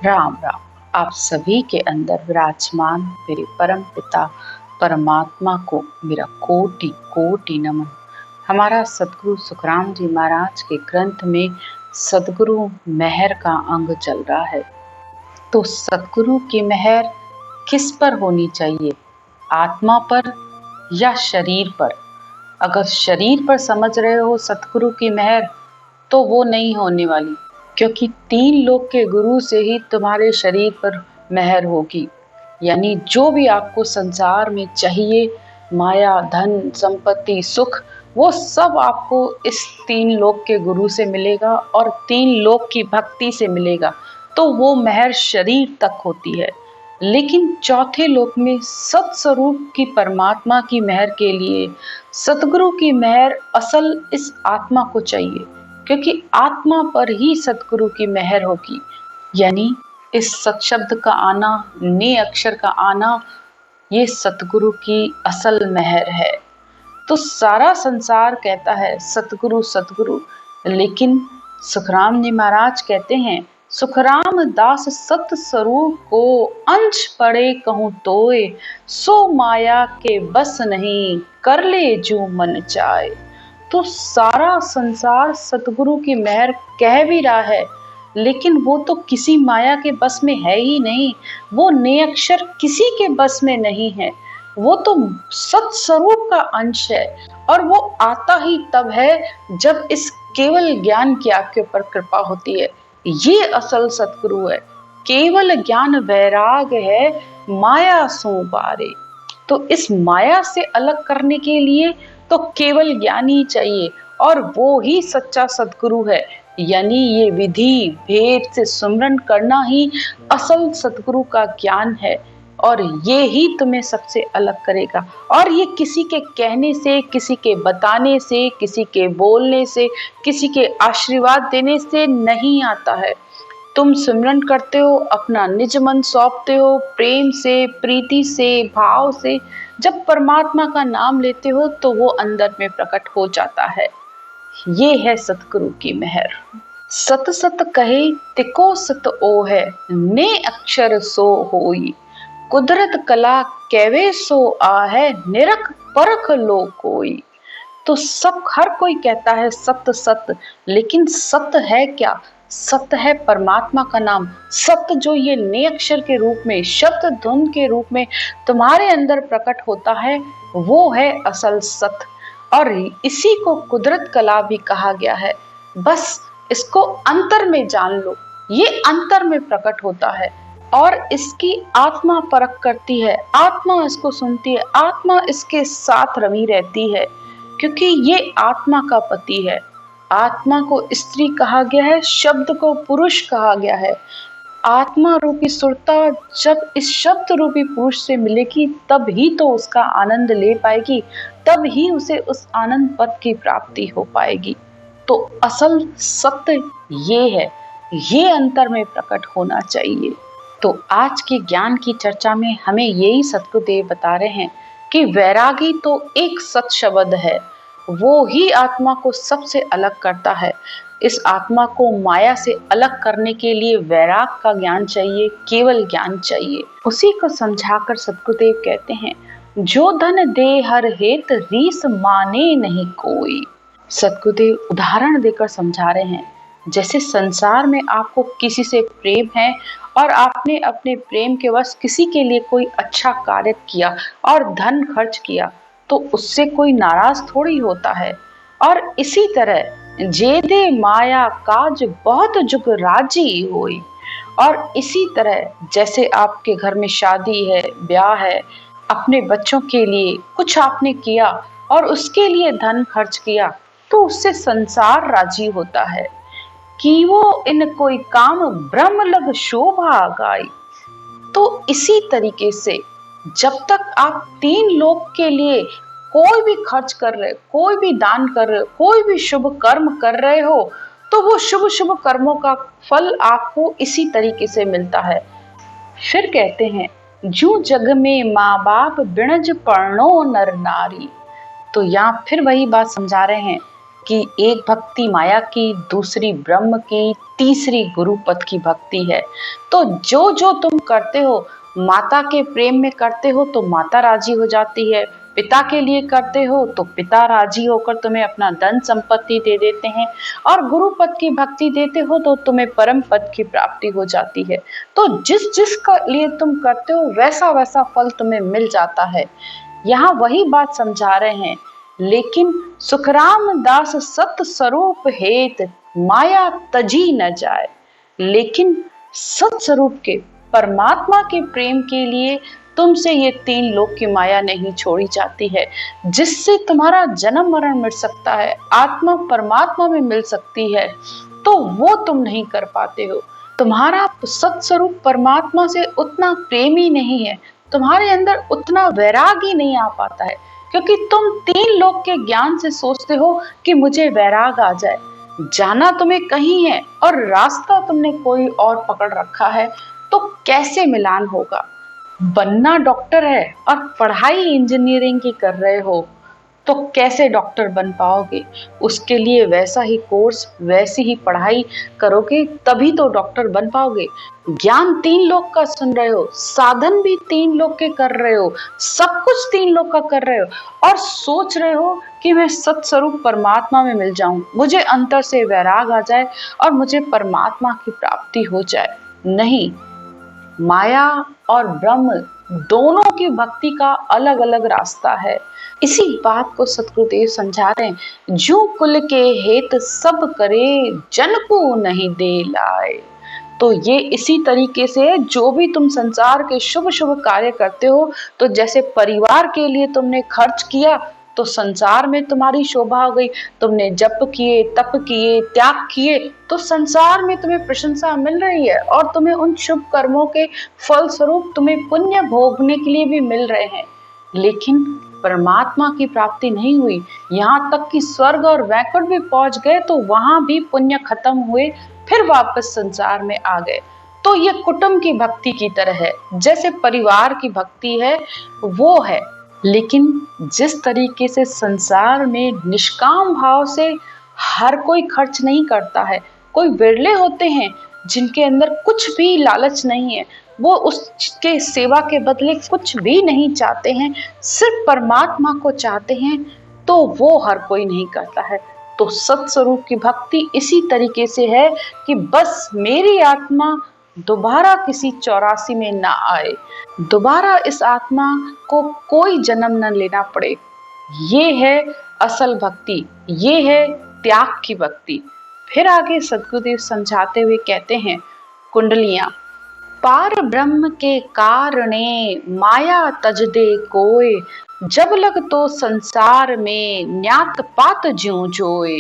राम राम। आप सभी के अंदर विराजमान मेरे परम पिता परमात्मा को मेरा कोटि कोटि नमन। हमारा सदगुरु सुखराम जी महाराज के ग्रंथ में सदगुरु मेहर का अंग चल रहा है। तो सदगुरु की मेहर किस पर होनी चाहिए, आत्मा पर या शरीर पर? अगर शरीर पर समझ रहे हो सतगुरु की मेहर, तो वो नहीं होने वाली, क्योंकि 3 लोक के गुरु से ही तुम्हारे शरीर पर मेहर होगी। यानी जो भी आपको संसार में चाहिए, माया, धन, संपत्ति, सुख, वो सब आपको इस 3 लोक के गुरु से मिलेगा और 3 लोक की भक्ति से मिलेगा। तो वो मेहर शरीर तक होती है। लेकिन चौथे लोक में सत्स्वरूप की परमात्मा की मेहर के लिए सतगुरु की मेहर असल इस आत्मा को चाहिए, क्योंकि आत्मा पर ही सतगुरु की मेहर होगी। यानी इस सत शब्द का आना, ने अक्षर का आना, ये सतगुरु की असल मेहर है। तो सारा संसार कहता है सतगुरु सतगुरु, लेकिन सुखराम जी महाराज कहते हैं, सुखराम दास सत स्वरूप को अंश पड़े कहूँ तोए, सो माया के बस नहीं कर ले जो मन चाहे। तो सारा संसार सतगुरु की मेहर कह भी रहा है, लेकिन वो तो किसी माया के बस में है ही नहीं। वो नेअक्षर किसी के बस में नहीं है। वो तो सत्स्वरूप का अंश है, और वो आता ही तब है जब इस केवल ज्ञान की आपके ऊपर कृपा होती है। ये असल सतगुरु है। केवल ज्ञान वैराग है, माया सो बारे। तो इस माया से अलग करने के लिए तो केवल ज्ञान ही चाहिए, और वो ही सच्चा सतगुरु है। यानी ये विधि भेद से सुमरन करना ही असल सतगुरु का ज्ञान है, और ये ही तुम्हें सबसे अलग करेगा। और ये किसी के कहने से, किसी के बताने से, किसी के बोलने से, किसी के आशीर्वाद देने से नहीं आता है। तुम सिमरन करते हो, अपना निज मन सौंपते हो, प्रेम से, प्रीति से, भाव से जब परमात्मा का नाम लेते हो, तो वो अंदर में प्रकट हो जाता है। ये है सतगुरु की मेहर। सत सत कहे तिको सत ओ है, ने अक्षर सो होई, कुदरत कला कैवे सो आ है, निरख परख लो कोई। तो सब हर कोई कहता है सत्य सत्य, लेकिन सत्य है क्या? सत्य है परमात्मा का नाम। सत्य जो ये ने अक्षर के रूप में, शब्द धुन के रूप में तुम्हारे अंदर प्रकट होता है, वो है असल सत्य। और इसी को कुदरत कला भी कहा गया है। बस इसको अंतर में जान लो, ये अंतर में प्रकट होता है, और इसकी आत्मा परख करती है, आत्मा इसको सुनती है, आत्मा इसके साथ रमी रहती है, क्योंकि ये आत्मा का पति है। आत्मा को स्त्री कहा गया है, शब्द को पुरुष कहा गया है। आत्मा रूपी सुरता जब इस शब्द रूपी पुरुष से मिलेगी, तब ही तो उसका आनंद ले पाएगी, तब ही उसे उस आनंद पद की प्राप्ति हो पाएगी। तो असल सत्य ये है, ये अंतर में प्रकट होना चाहिए। तो आज के ज्ञान की चर्चा में हमें यही सतगुरुदेव बता रहे हैं कि वैरागी तो एक सत शब्द है, वो ही आत्मा को सबसे अलग करता है। इस आत्मा को माया से अलग करने के लिए वैराग का ज्ञान चाहिए, केवल ज्ञान चाहिए। उसी को समझाकर सतगुरुदेव कहते हैं, जो धन दे हर हेत रीस माने नहीं कोई। सतगुरुदेव उदाहरण देकर समझा रहे हैं, जैसे संसार में आपको किसी से प्रेम है, और आपने अपने प्रेम के वश किसी के लिए कोई अच्छा कार्य किया और धन खर्च किया, तो उससे कोई नाराज थोड़ी होता है। और इसी तरह जेदे माया काज बहुत जुग राजी होई। और इसी तरह जैसे आपके घर में शादी है, ब्याह है, अपने बच्चों के लिए कुछ आपने किया और उसके लिए धन खर्च किया, तो उससे संसार राजी होता है कि वो इन कोई काम ब्रह्म लग शोभा गाई। तो इसी तरीके से जब तक आप 3 लोक के लिए कोई भी खर्च कर रहे, कोई भी दान कर रहे, कोई भी शुभ कर्म कर रहे हो, तो वो शुभ शुभ कर्मों का फल आपको इसी तरीके से मिलता है। फिर कहते हैं, जू जग में माँ बाप बिणज पर्णो नर नारी। तो यहाँ फिर वही बात समझा रहे हैं कि एक भक्ति माया की, दूसरी ब्रह्म की, तीसरी गुरु पद की भक्ति है। तो जो जो तुम करते हो, माता के प्रेम में करते हो तो माता राजी हो जाती है, पिता के लिए करते हो तो पिता राजी होकर तुम्हें अपना धन संपत्ति दे देते हैं, और गुरु पद की भक्ति देते हो तो तुम्हें परम पद की प्राप्ति हो जाती है। तो जिस जिस का लिए तुम करते हो वैसा वैसा फल तुम्हें मिल जाता है। यहाँ वही बात समझा रहे हैं, लेकिन सुखराम दास सत स्वरूप हेत माया तजी न जाए। लेकिन सत स्वरूप के परमात्मा के प्रेम के लिए तुमसे ये तीन लोक की माया नहीं छोड़ी जाती है, जिससे तुम्हारा जन्म मरण मिट सकता है, आत्मा परमात्मा में मिल सकती है, तो वो तुम नहीं कर पाते हो। तुम्हारा सत्स्वरूप परमात्मा से उतना प्रेम ही नहीं है, तुम्हारे अंदर उतना वैराग ही नहीं आ पाता है, क्योंकि तुम तीन लोक के ज्ञान से सोचते हो कि मुझे वैराग आ जाए। जाना तुम्हें कहीं है और रास्ता तुमने कोई और पकड़ रखा है, तो कैसे मिलान होगा। बनना डॉक्टर है और पढ़ाई इंजीनियरिंग की कर रहे हो, तो कैसे डॉक्टर बन पाओगे। उसके लिए वैसा ही कोर्स, वैसी ही पढ़ाई करोगे तभी तो डॉक्टर बन पाओगे। ज्ञान तीन लोक का सुन रहे हो, साधन भी तीन लोक के कर रहे हो, सब कुछ तीन लोक का कर रहे हो, और सोच रहे हो कि मैं सत्स्वरूप परमात्मा में मिल जाऊं, मुझे अंतर से वैराग आ जाए और मुझे परमात्मा की प्राप्ति हो जाए। नहीं, माया और ब्रह्म दोनों की भक्ति का अलग अलग रास्ता है। इसी बात को सतगुरुदेव समझा रहे हैं, जो कुल के हेत सब करे जन को नहीं दे लाए। तो ये इसी तरीके से जो भी तुम संसार के शुभ शुभ कार्य करते हो, तो जैसे परिवार के लिए तुमने खर्च किया तो संसार में तुम्हारी शोभा हो गई, तुमने जप किए, तप किए, त्याग किए, तो संसार में तुम्हें प्रशंसा मिल रही है, और तुम्हें उन शुभ कर्मों के फल स्वरूप तुम्हें पुण्य भोगने के लिए भी मिल रहे हैं। लेकिन परमात्मा की प्राप्ति नहीं हुई, यहाँ तक कि स्वर्ग और वैकुंठ भी पहुंच गए तो वहां भी पुण्य खत्म हुए, फिर वापस संसार में आ गए। तो ये कुटुंब की भक्ति की तरह है, जैसे परिवार की भक्ति है वो है। लेकिन जिस तरीके से संसार में निष्काम भाव से हर कोई खर्च नहीं करता है, कोई विरले होते हैं जिनके अंदर कुछ भी लालच नहीं है, वो उसके सेवा के बदले कुछ भी नहीं चाहते हैं, सिर्फ परमात्मा को चाहते हैं, तो वो हर कोई नहीं करता है। तो सत्स्वरूप की भक्ति इसी तरीके से है कि बस मेरी आत्मा दोबारा किसी 84 में ना आए, दोबारा इस आत्मा को कोई जन्म न लेना पड़े। ये है असल भक्ति, ये है त्याग की भक्ति। फिर आगे सद्गुरुदेव समझाते हुए कहते हैं, कुंडलियां पार ब्रह्म के कारणे माया तज दे कोय, जब लग तो संसार में न्यात पात ज्यों जोए।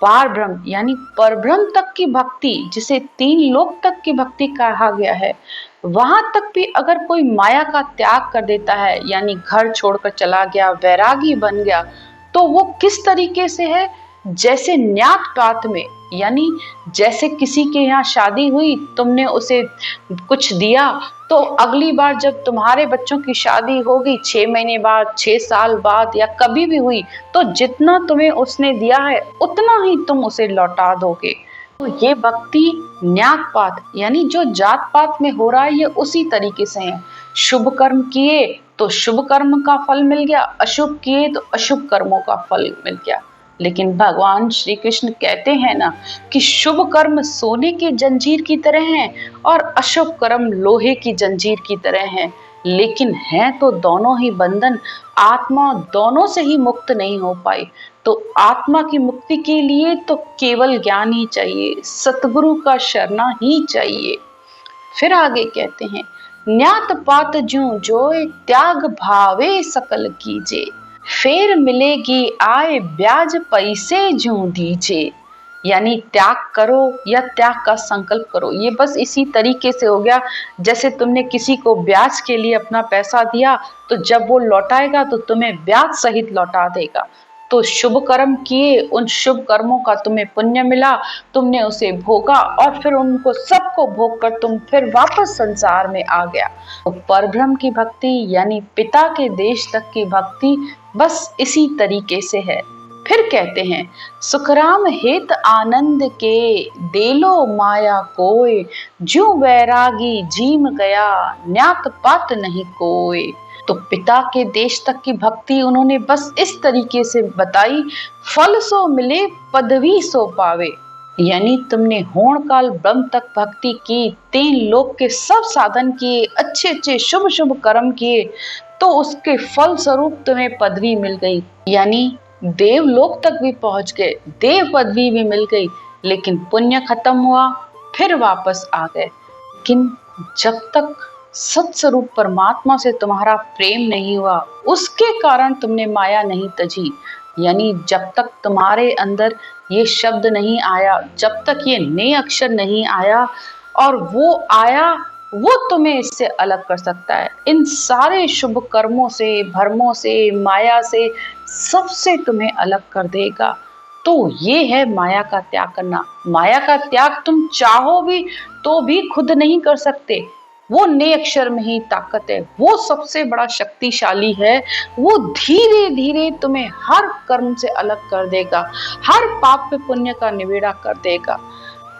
पार ब्रह्म यानी परब्रह्म तक की भक्ति, जिसे तीन लोक तक की भक्ति कहा गया है, वहां तक भी अगर कोई माया का त्याग कर देता है, यानी घर छोड़कर चला गया, वैरागी बन गया, तो वो किस तरीके से है, जैसे न्यात पात में, यानी जैसे किसी के यहाँ शादी हुई, तुमने उसे कुछ दिया, तो अगली बार जब तुम्हारे बच्चों की शादी होगी 6 महीने बाद, 6 साल बाद, या कभी भी हुई, तो जितना तुम्हें उसने दिया है उतना ही तुम उसे लौटा दोगे। तो ये भक्ति न्यात पात यानी जो जात पात में हो रहा है, ये उसी तरीके से है। शुभ कर्म किए तो शुभ कर्म का फल मिल गया, अशुभ किए तो अशुभ कर्मों का फल मिल गया। लेकिन भगवान श्री कृष्ण कहते हैं ना कि शुभ कर्म सोने की जंजीर की तरह हैं और अशुभ कर्म लोहे की जंजीर की तरह हैं, लेकिन हैं तो दोनों ही बंधन। आत्मा दोनों से ही मुक्त नहीं हो पाई, तो आत्मा की मुक्ति के लिए तो केवल ज्ञान ही चाहिए, सतगुरु का शरणा ही चाहिए। फिर आगे कहते हैं, न्यात पात ज्यों जोए त्याग भावे सकल कीजे, फिर मिलेगी आय ब्याज पैसे ज्यों दीजे। यानी त्याग करो या त्याग का संकल्प करो, ये बस इसी तरीके से हो गया जैसे तुमने किसी को ब्याज के लिए अपना पैसा दिया, तो जब वो लौटाएगा तो तुम्हें ब्याज सहित लौटा देगा। तो शुभ कर्म किए, उन शुभ कर्मों का तुम्हें पुण्य मिला, तुमने उसे भोगा और फिर उनको सबको भोग कर तुम फिर वापस संसार में आ गया। तो परब्रह्म की भक्ति यानी पिता के देश तक की भक्ति बस इसी तरीके से है। फिर कहते हैं, सुखराम हित आनंद के देलो माया कोय, ज्यों वैरागी जीम गया न्यात पात नहीं कोय। तो पिता के देश तक की भक्ति उन्होंने बस इस तरीके से बताई, फल सो मिले पदवी सो पावे। यानी तुमने होण काल ब्रह्म तक भक्ति की, 3 लोक के सब साधन किए, अच्छे अच्छे शुभ शुभ कर्म किए, तो उसके फल स्वरूप तुम्हें पदवी मिल गई। यानी देवलोक तक भी पहुंच गए, देव पदवी भी मिल गई, लेकिन पुण्य खत्म हुआ, फिर वापस आ गए। लेकिन जब तक सत्स्वरूप परमात्मा से तुम्हारा प्रेम नहीं हुआ, उसके कारण तुमने माया नहीं तजी। यानी जब तक तुम्हारे अंदर ये शब्द नहीं आया, जब तक ये नए अक्षर नहीं आया, और वो आया, वो तुम्हें इससे अलग कर सकता है, इन सारे शुभ कर्मों से, भरमों से, माया से, सबसे तुम्हें अलग कर देगा। तो ये है माया का त्याग करना। माया का त्याग तुम चाहो भी तो भी खुद नहीं कर सकते, वो नए अक्षर में ही ताकत है, वो सबसे बड़ा शक्तिशाली है। वो धीरे धीरे तुम्हें हर कर्म से अलग कर देगा, हर पाप पुण्य का निबेड़ा कर देगा।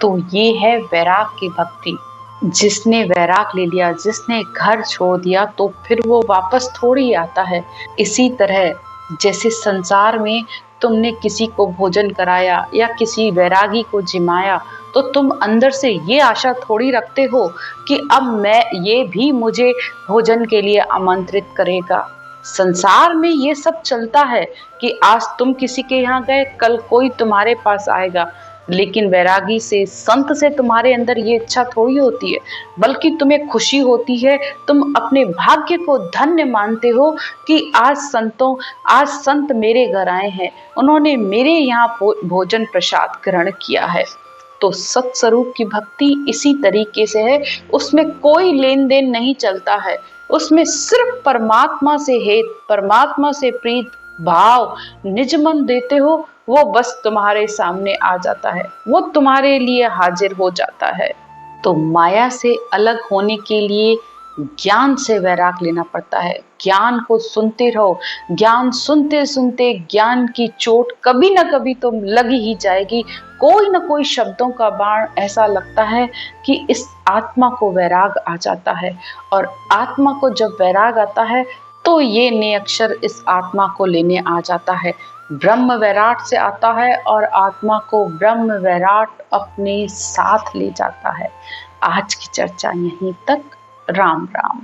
तो ये है वैराग की भक्ति। जिसने वैराग ले लिया, जिसने घर छोड़ दिया, तो फिर वो वापस थोड़ी आता है। इसी तरह जैसे संसार में तुमने किसी को भोजन कराया या किसी वैरागी को जिमाया, तो तुम अंदर से ये आशा थोड़ी रखते हो कि अब मैं ये भी मुझे भोजन के लिए आमंत्रित करेगा। संसार में ये सब चलता है कि आज तुम किसी के यहाँ गए, कल कोई तुम्हारे पास आएगा। लेकिन वैरागी से, संत से तुम्हारे अंदर ये इच्छा थोड़ी होती है, बल्कि तुम्हें खुशी होती है, तुम अपने भाग्य को धन्य मानते हो कि आज संत मेरे घर आए हैं, उन्होंने मेरे यहाँ भोजन प्रसाद ग्रहण किया है। तो सत्स्वरूप की भक्ति इसी तरीके से है, उसमें कोई लेन देन नहीं चलता है, उसमें सिर्फ परमात्मा से हेत, परमात्मा से प्रीत भाव निज मन देते हो, वो बस तुम्हारे सामने आ जाता है, वो तुम्हारे लिए हाजिर हो जाता है। तो माया से अलग होने के लिए ज्ञान से वैराग लेना पड़ता है। ज्ञान को सुनते रहो, ज्ञान सुनते सुनते ज्ञान की चोट कभी ना कभी तो लग ही जाएगी। कोई ना कोई शब्दों का बाण ऐसा लगता है कि इस आत्मा को वैराग आ जाता है, और आत्मा को जब वैराग आता है तो ये नए अक्षर इस आत्मा को लेने आ जाता है। ब्रह्म वैराट से आता है और आत्मा को ब्रह्म वैराट अपने साथ ले जाता है। आज की चर्चा यहीं तक। राम राम।